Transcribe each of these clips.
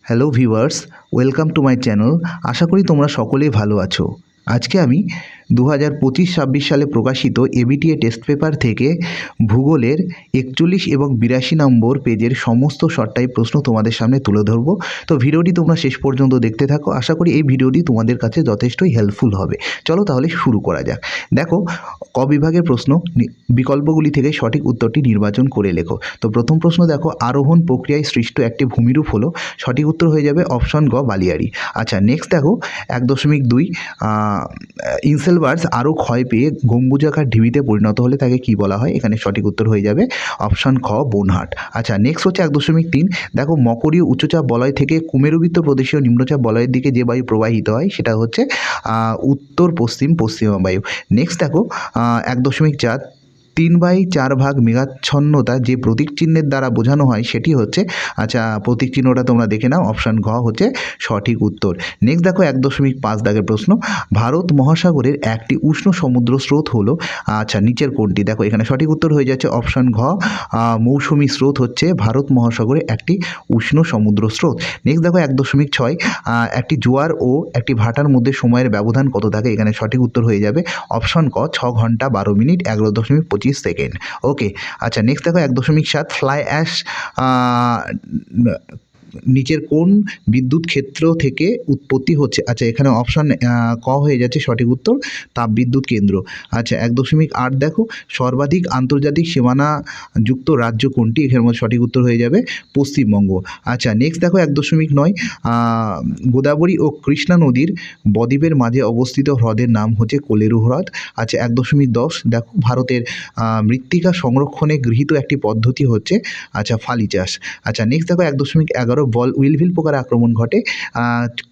Hello viewers, welcome to my channel. আশা করি তোমরা সকলেই ভালো আছো। আজকে আমি 2025-26 সালে প্রকাশিত এবিটিএ টেস্ট পেপার থেকে ভূগোলের 41 এবং 82 নম্বর পেজের সমস্ত শর্ট টাইপ প্রশ্ন তোমাদের সামনে তুলে ধরবো। তো ভিডিওটি তোমরা শেষ পর্যন্ত দেখতে থাকো। আশা করি এই ভিডিওটি তোমাদের কাছে যথেষ্টই হেল্পফুল হবে। চলো তাহলে শুরু করা যাক। দেখো, ক বিভাগের প্রশ্ন, বিকল্পগুলি থেকে সঠিক উত্তরটি নির্বাচন করে লেখো। তো প্রথম প্রশ্ন দেখো, আরোহণ প্রক্রিয়ায় সৃষ্ট একটি ভূমিরূপ হলো। সঠিক উত্তর হয়ে যাবে অপশন গ, বালিয়াড়ি। আচ্ছা, নেক্সট দেখো 1.2, ইনসেলভার্স আরও ক্ষয় পেয়ে গম্বুজাকার ঢিবিতে পরিণত হলে তাকে কি বলা হয়? এখানে সঠিক উত্তর হয়ে যাবে অপশন খ, বোনহাট। আচ্ছা, নেক্সট হচ্ছে 1.3, দেখো মকরীয় উচ্চচাপ বলয় থেকে কুমেরুবৃত্ত প্রদেশীয় নিম্নচাপ বলয়ের দিকে যে বায়ু প্রবাহিত হয় সেটা হচ্ছে উত্তর পশ্চিমা বায়ু। নেক্সট দেখো 1.4, 3/4 মেঘাচ্ছন্নতা যে প্রতীক চিহ্নের দ্বারা বোঝানো হয় সেটি হচ্ছে, আচ্ছা প্রতীক চিহ্নটা তোমরা দেখে নাও, অপশান ঘ হচ্ছে সঠিক উত্তর। নেক্সট দেখো 1.5 দাগের প্রশ্ন, ভারত মহাসাগরের একটি উষ্ণ সমুদ্র স্রোত হলো, আচ্ছা নিচের কোনটি? দেখো এখানে সঠিক উত্তর হয়ে যাচ্ছে অপশান ঘ, মৌসুমী স্রোত হচ্ছে ভারত মহাসাগরের একটি উষ্ণ সমুদ্র স্রোত। নেক্সট দেখো 1.6, একটি জোয়ার ও একটি ভাটার মধ্যে সময়ের ব্যবধান কত থাকে? এখানে সঠিক উত্তর হয়ে যাবে অপশন ক, 6 ঘন্টা 12 মিনিট 11.25 সেকেন্ড। ওকে, আচ্ছা নেক্সট দেখো 1.7, ফ্লাই অ্যাশ নিচের কোন বিদ্যুৎ ক্ষেত্র থেকে উৎপত্তি হচ্ছে? আচ্ছা এখানে অপশান ক হয়ে যাচ্ছে সঠিক উত্তর, তাপবিদ্যুৎ কেন্দ্র। আচ্ছা 1.8 দেখো, সর্বাধিক আন্তর্জাতিক সীমানা যুক্ত রাজ্য কোনটি? এখানে মধ্যে সঠিক উত্তর হয়ে যাবে পশ্চিমবঙ্গ। আচ্ছা নেক্সট দেখো 1.9, গোদাবরী ও কৃষ্ণা নদীর বদ্বীপের মাঝে অবস্থিত হ্রদের নাম হচ্ছে কোলেরু হ্রদ। আচ্ছা 1.10, দেখো ভারতের মৃত্তিকা সংরক্ষণে গৃহীত একটি পদ্ধতি হচ্ছে, আচ্ছা ফালি চাষ। আচ্ছা নেক্সট দেখো 1.11, উইলভিল পোকার আক্রমণ ঘটে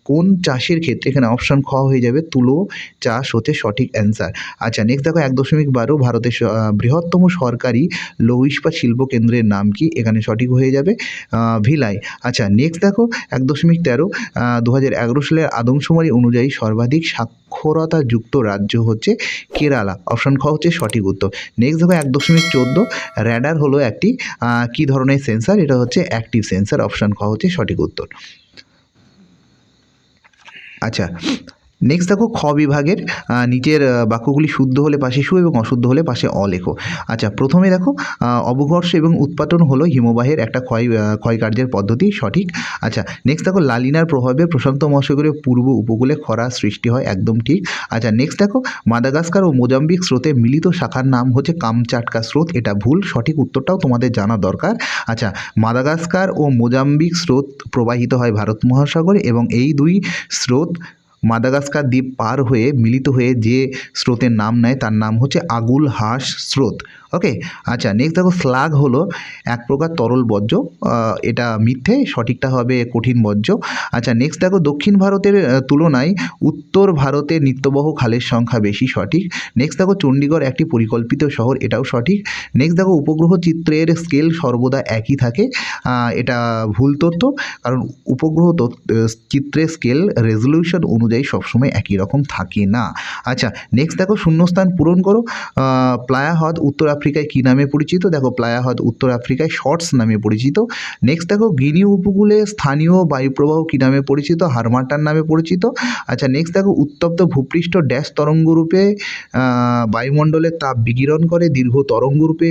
কোন চাষের ক্ষেত্রে? এখানে অপশন খ হয়ে যাবে তুলো চাষ হচ্ছে সঠিক অ্যান্সার। আচ্ছা নেক্সট দেখো 1.12, ভারতের বৃহত্তম সরকারি লৌহ ইস্পাত শিল্প কেন্দ্রের নাম কি? এখানে সঠিক হয়ে যাবে ভিলাই। আচ্ছা নেক্সট দেখো 1.13, 2011 সালের আদমশুমারি অনুযায়ী সর্বাধিক সাক্ষরতা যুক্ত রাজ্য হচ্ছে কেরালা। অপশন খ হচ্ছে সঠিক উত্তর। নেক্সট দেখো 1.14, র্যাডার হলো একটি কি ধরনের সেন্সার? এটা হচ্ছে অ্যাক্টিভ সেন্সার। অপশন খ হচ্ছে সঠিক উত্তর। আচ্ছা নেক্সট দেখো খ বিভাগের নিচের বাক্যগুলি শুদ্ধ হলে পাশে সু এবং অশুদ্ধ হলে পাশে অ লেখো। আচ্ছা প্রথমে দেখো অবঘর্ষ এবং উৎপাটন হলো হিমবাহের একটা ক্ষয়কার্যের পদ্ধতি, সঠিক। আচ্ছা নেক্সট দেখো লালিনার প্রভাবে প্রশান্ত মহাসাগরের পূর্ব উপকূলে খরা সৃষ্টি হয়, একদম ঠিক। আচ্ছা নেক্সট দেখো মাদাগাস্কার ও মোজাম্বিক স্রোতের মিলিত শাখার নাম হচ্ছে কামচাটকা স্রোত, এটা ভুল, সঠিক উত্তরটাও তোমাদের জানা দরকার। আচ্ছা মাদাগাস্কার ও মোজাম্বিক স্রোত প্রবাহিত হয় ভারত মহাসাগরে এবং এই দুই স্রোত মাদাগাস্কার দ্বীপ পার হয়ে মিলিত হয়ে যে স্রোতের নাম নেয় তার নাম হচ্ছে আগুল হাস স্রোত। ওকে, আচ্ছা নেক্সট দেখো স্লাগ হলো এক প্রকার তরল বর্জ্য, এটা মিথ্যে, সঠিকটা হবে কঠিন বর্জ্য। আচ্ছা নেক্সট দেখো দক্ষিণ ভারতের তুলনায় উত্তর ভারতে নিত্যবহ খালের সংখ্যা বেশি, সঠিক। নেক্সট দেখো চণ্ডীগড় একটি পরিকল্পিত শহর, এটাও সঠিক। নেক্সট দেখো উপগ্রহ চিত্রের স্কেল সর্বদা একই থাকে, এটা ভুল তথ্য, কারণ উপগ্রহ চিত্রের স্কেল রেজলিউশন অনুযায়ী সবসময় একই রকম থাকে না। আচ্ছা নেক্সট দেখো শূন্যস্থান পূরণ করো, প্লায়া হ্রদ উত্তর আফ্রিকায় কী নামে পরিচিত? দেখো প্লায়া হ্রদ উত্তর আফ্রিকায় শর্টস নামে পরিচিত। নেক্সট দেখো গিনি উপকূলে স্থানীয় বায়ুপ্রবাহ কী নামে পরিচিত? হারমাটার নামে পরিচিত। আচ্ছা নেক্সট দেখো উত্তপ্ত ভূপৃষ্ঠ ড্যাশ তরঙ্গরূপে বায়ুমণ্ডলে তাপ বিকিরণ করে, দীর্ঘ তরঙ্গরূপে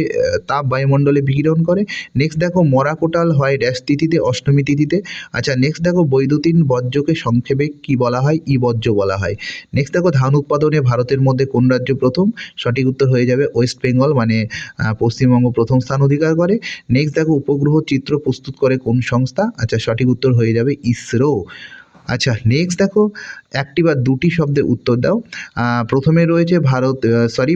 তাপ বায়ুমণ্ডলে বিকিরণ করে। নেক্সট দেখো মরাকোটাল হয় ড্যাশ তিথিতে? অষ্টমী তিথিতে। আচ্ছা নেক্সট দেখো বৈদ্যুতিন বর্জ্যকে সংক্ষেপে কি বলা হয়? ই বর্জ্য বলা হয়। নেক্সট দেখো ধান উৎপাদনে ভারতের মধ্যে কোন রাজ্য প্রথম? সঠিক উত্তর হয়ে যাবে ওয়েস্ট বেঙ্গল, মানে পশ্চিমবঙ্গ প্রথম স্থান অধিকার করে। নেক্সট দেখো উপগ্রহ চিত্র প্রস্তুত করে কোন সংস্থা? আচ্ছা সঠিক উত্তর হয়ে যাবে ইসরো। আচ্ছা নেক্সট দেখো একটি বা দুটি শব্দে উত্তর দাও। প্রথমে রয়েছে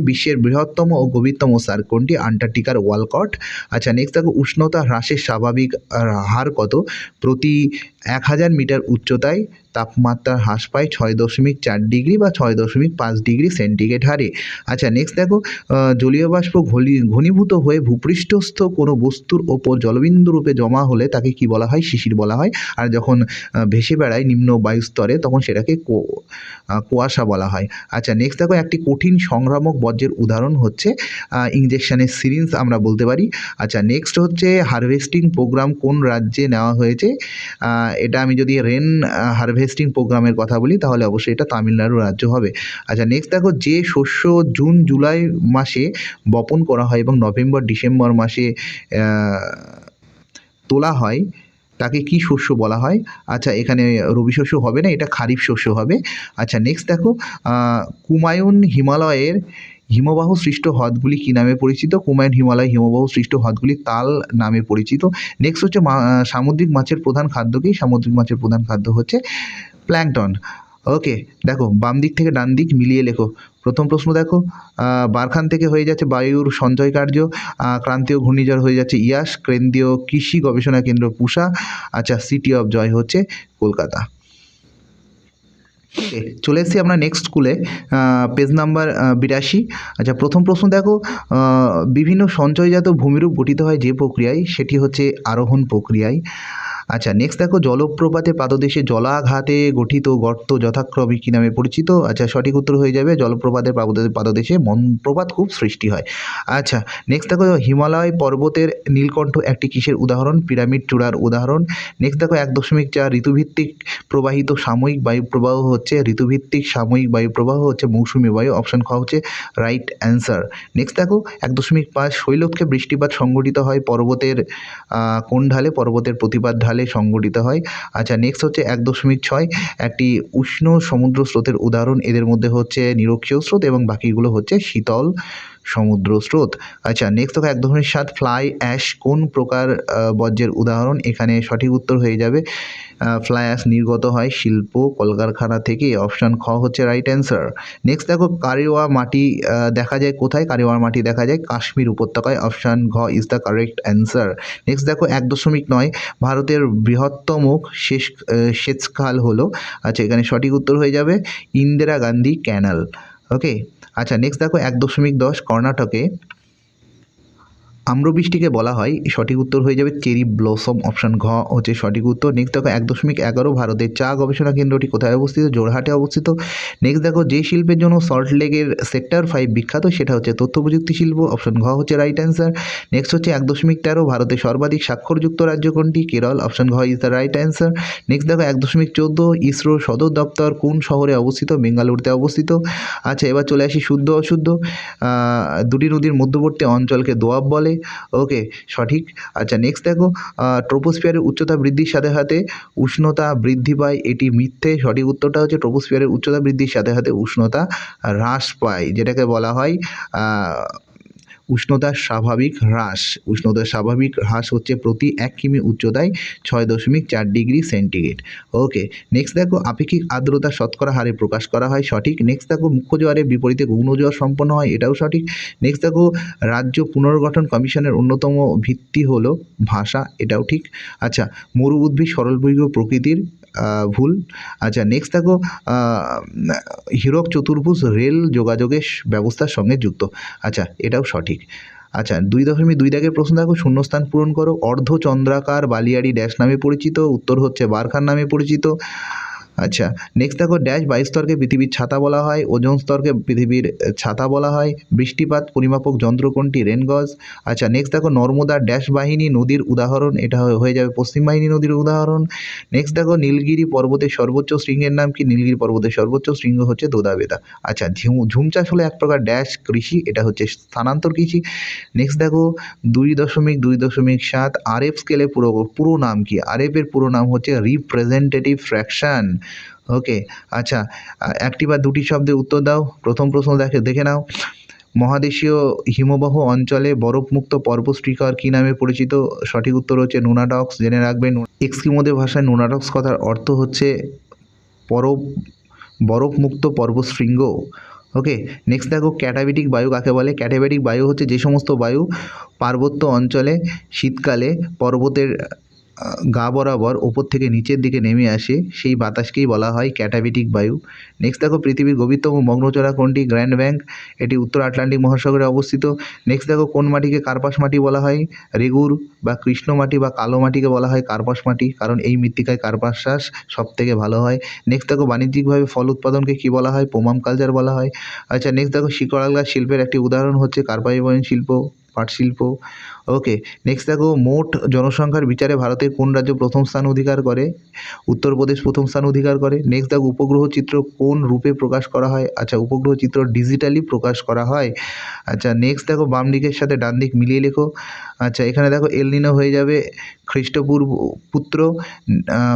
বিশ্বের বৃহত্তম ও গভীরতম সার্ক কোনটি? আন্টার্কটিকার ওয়ালকট। আচ্ছা নেক্সট দেখো উষ্ণতা হ্রাসের স্বাভাবিক হার কত? প্রতি 1000 মিটার উচ্চতায় তাপমাত্রা হ্রাস পায় 6.4 ডিগ্রি বা 6.5 ডিগ্রি সেন্টিগ্রেড হারে। আচ্ছা নেক্সট দেখো, জলীয় বাষ্প ঘনীভূত হয়ে ভূপৃষ্ঠস্থ কোনো বস্তুর ওপর জলবিন্দু রূপে জমা হলে তাকে কি বলা হয়? শিশির বলা হয়। আর যখন ভেসে বেড়ায় নিম্ন বায়ুস্তরে তখন সেটাকে কুয়াশা বলা হয়। আচ্ছা নেক্সট দেখো, একটি কঠিন সংক্রামক বর্জ্যের উদাহরণ হচ্ছে ইঞ্জেকশনের সিরিঞ্জ আমরা বলতে পারি। আচ্ছা নেক্সট হচ্ছে হারভেস্টিং প্রোগ্রাম কোন রাজ্যে নেওয়া হয়েছে? এটা আমি যদি রেন হারভেস্টিং প্রোগ্রামের কথা বলি তাহলে অবশ্যই এটা তামিলনাড়ু রাজ্য হবে। আচ্ছা নেক্সট দেখো, যে শস্য জুন জুলাই মাসে বপন করা হয় এবং নভেম্বর ডিসেম্বর মাসে তোলা হয় তাকে কি শস্য বলা হয়? আচ্ছা এখানে রবি শস্য হবে না, এটা খারিফ শস্য হবে। আচ্ছা নেক্সট দেখো, কুমায়ুন হিমালয়ের হিমবাহ সৃষ্ট হ্রদগুলি কী নামে পরিচিত? কুমায়ুন হিমালয় হিমবাহ সৃষ্ট হ্রদগুলি তাল নামে পরিচিত। নেক্সট হচ্ছে সামুদ্রিক মাছের প্রধান খাদ্য কী? সামুদ্রিক মাছের প্রধান খাদ্য হচ্ছে প্ল্যাঙ্কটন। ওকে দেখো, বাম দিক থেকে ডান দিক মিলিয়ে লেখো। প্রথম প্রশ্ন দেখো, বারখান থেকে হয়ে যাচ্ছে বায়ুর সঞ্চয় কার্য, ক্রান্তীয় ঘূর্ণিঝড় হয়ে যাচ্ছে ইয়াস, কেন্দ্রীয় কৃষি গবেষণা কেন্দ্র পুষা। আচ্ছা সিটি অফ জয় হচ্ছে কলকাতা। ওকে চলে এসেছি আমরা নেক্সট স্কুলে, পেজ নাম্বার 82। আচ্ছা প্রথম প্রশ্ন দেখো, বিভিন্ন সঞ্চয়জাত ভূমিরূপ গঠিত হয় যে প্রক্রিয়ায়, সেটি হচ্ছে আরোহণ প্রক্রিয়ায়। আচ্ছা নেক্সট দেখো, জলপ্রপাতের পাদদেশে জলাঘাতে গঠিত গর্ত যথাক্রমে কী নামে পরিচিত? আচ্ছা সঠিক উত্তর হয়ে যাবে জলপ্রপাতের পাদদেশে প্রপাত খুব সৃষ্টি হয়। আচ্ছা নেক্সট দেখো, হিমালয় পর্বতের নীলকণ্ঠ একটি কিসের উদাহরণ? পিরামিড চূড়ার উদাহরণ। নেক্সট দেখো, 1.4 ঋতুভিত্তিক প্রবাহিত সাময়িক বায়ু প্রবাহ হচ্ছে ঋতুভিত্তিক সাময়িক বায়ু প্রবাহ হচ্ছে মৌসুমী বায়ু। অপশন খ হচ্ছে রাইট অ্যান্সার। নেক্সট দেখো, 1.5 শৈলক্ষে বৃষ্টিপাত সংঘটিত হয় পর্বতের কোন ঢালে? পর্বতের প্রতিপাদ ঢালে সংঘটিত হয়। আচ্ছা নেক্সট হচ্ছে 1.6 একটি উষ্ণ সমুদ্র স্রোতের উদাহরণ। এদের মধ্যে হচ্ছে নিরক্ষীয় স্রোত এবং বাকিগুলো হচ্ছে শীতল সমুদ্র স্রোত। আচ্ছা নেক্সট দেখো, 1.7 ফ্লাই অ্যাশ কোন প্রকার বর্জ্যের উদাহরণ? এখানে সঠিক উত্তর হয়ে যাবে ফ্লাই অ্যাশ নির্গত হয় শিল্প কলকারখানা থেকে। অপশান খ হচ্ছে রাইট অ্যান্সার। নেক্সট দেখো, কারিওয়া মাটি দেখা যায় কোথায়? কারিওয়ার মাটি দেখা যায় কাশ্মীর উপত্যকায়। অপশান ঘ is the correct answer. Next দেখো, 1.9 ভারতের বৃহত্তম সেচখাল হলো। আচ্ছা এখানে সঠিক উত্তর হয়ে যাবে ইন্দিরা গান্ধী ক্যানাল। ওকে আচ্ছা নেক্সট দেখো, 1.10 কর্ণাটকে আম্রবৃষ্টিকে বলা হয়। সঠিক উত্তর হয়ে যাবে চেরি ব্লসম। অপশান ঘ হচ্ছে সঠিক উত্তর। নেক্সট দেখো, 1.11 ভারতের চা গবেষণা কেন্দ্রটি কোথায় অবস্থিত? জোরহাটে অবস্থিত। নেক্সট দেখো, যে শিল্পের জন্য সল্টলেকের সেক্টর 5 বিখ্যাত সেটা হচ্ছে তথ্য প্রযুক্তি শিল্প। অপশান ঘ হচ্ছে রাইট অ্যান্সার। নেক্সট হচ্ছে 1.13 ভারতের সর্বাধিক স্বাক্ষরযুক্ত রাজ্য কোনটি? কেরল। অপশান ঘ is the right answer. Next দেখো, 1.14 ইসরোর সদর দপ্তর কোন শহরে অবস্থিত? বেঙ্গালুরুতে অবস্থিত। আচ্ছা এবার চলে আসি শুদ্ধ অশুদ্ধ। দুটি নদীর মধ্যবর্তী অঞ্চলকে দোয়াব বলে। ওকে সঠিক। আচ্ছা নেক্সট দেখো, ট্রোপোস্ফিয়ারের উচ্চতা বৃদ্ধির সাথে সাথে উষ্ণতা বৃদ্ধি পায়, এটি মিথ্যে। সঠিক উত্তরটা হচ্ছে ট্রোপোস্ফিয়ারের উচ্চতা বৃদ্ধির সাথে সাথে উষ্ণতা হ্রাস পায়, যেটাকে বলা হয় উষ্ণতার স্বাভাবিক হ্রাস। উষ্ণতার স্বাভাবিক হ্রাস হচ্ছে প্রতি 1 কিমি উচ্চতায় 6.4 ডিগ্রি সেন্টিগ্রেড। ওকে নেক্সট দেখো, আপেক্ষিক আর্দ্রতা শতকরা হারে প্রকাশ করা হয়। সঠিক। নেক্সট দেখো, মুখ্য জোয়ারের বিপরীতে গৌণ জোয়ার সম্পন্ন হয়। এটাও সঠিক। নেক্সট দেখো, রাজ্য পুনর্গঠন কমিশনের অন্যতম ভিত্তি হলো ভাষা। এটাও ঠিক। আচ্ছা মরু উদ্ভিদ সরলবৃক্ষ প্রকৃতির, ভুল। আচ্ছা নেক্সট দেখো, হীরক চতুর্ভুজ রেল যোগাযোগের ব্যবস্থার সঙ্গে যুক্ত। আচ্ছা এটাও সঠিক। আচ্ছা 2.2 দাগের প্রশ্ন দেখো, শূন্যস্থান পূরণ করো। অর্ধচন্দ্রাকার বালিয়াড়ি ড্যাশ নামে পরিচিত? উত্তর হচ্ছে বারখান নামে পরিচিত। আচ্ছা নেক্সট দেখো, ড্যাশ বায়ুস্তরকে পৃথিবীর ছাতা বলা হয়? ওজোন স্তরকে পৃথিবীর ছাতা বলা হয়। বৃষ্টিপাত পরিমাপক যন্ত্র কোনটি? রেনগজ। আচ্ছা নেক্সট দেখো, নর্মদা ড্যাশ বাহিনী নদীর উদাহরণ? এটা হয়ে যাবে পশ্চিম বাহিনী নদীর উদাহরণ। নেক্সট দেখো, নীলগিরি পর্বতের সর্বোচ্চ শৃঙ্গের নাম কি? নীলগিরি পর্বতের সর্বোচ্চ শৃঙ্গ হচ্ছে দোদাবেদা। আচ্ছা ঝুম চাষ হলো এক প্রকার ড্যাশ কৃষি? এটা হচ্ছে স্থানান্তর কৃষি। নেক্সট দেখো, 2.2.7 আরএফ স্কেলে পুরো নাম কি? আরএফ এর পুরো নাম হচ্ছে রিপ্রেজেন্টেটিভ ফ্র্যাকশন। ওকে আচ্ছা একটি বা দুটি শব্দের উত্তর দাও। প্রথম প্রশ্ন দেখে নাও, মহাদেশীয় হিমবাহ অঞ্চলে বরফমুক্ত পর্বত শৃঙ্গ কী নামে পরিচিত? সঠিক উত্তর হচ্ছে নুনাটক্স। জেনে রাখবেন এস্কিমোদের ভাষায় নুনাটক্স কথার অর্থ হচ্ছে বরফমুক্ত পর্বতশৃঙ্গ। ওকে নেক্সট দেখো, ক্যাটাবেটিক বায়ু কাকে বলে? ক্যাটাবেটিক বায়ু হচ্ছে যে সমস্ত বায়ু পার্বত্য অঞ্চলে শীতকালে পর্বতের গা বরাবর ওপর থেকে নিচের দিকে নেমে আসে সেই বাতাসকেই বলা হয় ক্যাটাবেটিক বায়ু। নেক্সট দেখো পৃথিবীর গভীরতম মগ্নচড়া কোনটি? গ্র্যান্ড ব্যাংক, এটি উত্তর আটলান্টিক মহাসাগরে অবস্থিত। নেক্সট দেখো কোন মাটিকে কার্পাস মাটি বলা হয়? রেগুর বা কৃষ্ণ মাটি বা কালো মাটিকে বলা হয় কার্পাস মাটি, কারণ এই মৃত্তিকায় কার্পাস চাষ সব থেকে ভালো হয়। নেক্সট দেখো বাণিজ্যিকভাবে ফল উৎপাদনকে কী বলা হয়? পোমাম কালচার বলা হয়। আচ্ছা নেক্সট দেখো শিকড় আলগা শিল্পের একটি উদাহরণ হচ্ছে কার্পাইবয়ন শিল্প, পাট শিল্প। ওকে, নেক্সট দেখো মোট জনসংখ্যার বিচারে ভারতের কোন রাজ্য প্রথম স্থান অধিকার করে? উত্তরপ্রদেশ প্রথম স্থান অধিকার করে। নেক্সট দেখো উপগ্রহ চিত্র কোন রূপে প্রকাশ করা হয়? আচ্ছা উপগ্রহ চিত্র ডিজিটালি প্রকাশ করা হয়। আচ্ছা নেক্সট দেখো বাম দিকের সাথে ডান দিক মিলিয়ে লেখো। আচ্ছা এখানে দেখো এল নিনো হয়ে যাবে খ্রিস্টপূর্ব পুত্র,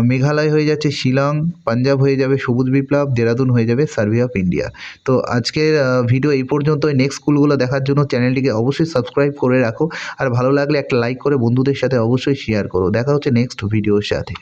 মেঘালয় হয়ে যাচ্ছে শিলং, পাঞ্জাব হয়ে যাবে সবুজ বিপ্লব, দেরাদুন হয়ে যাবে সার্ভে অফ ইন্ডিয়া। তো আজকের ভিডিও এই পর্যন্তই। নেক্সট স্কুলগুলো দেখার জন্য চ্যানেলটিকে অবশ্যই সাবস্ক্রাইব করে রাখো, আর ভালো লাগলে একটা লাইক করে বন্ধুদের সাথে অবশ্যই শেয়ার করো। দেখা হচ্ছে নেক্সট ভিডিওর সাথে।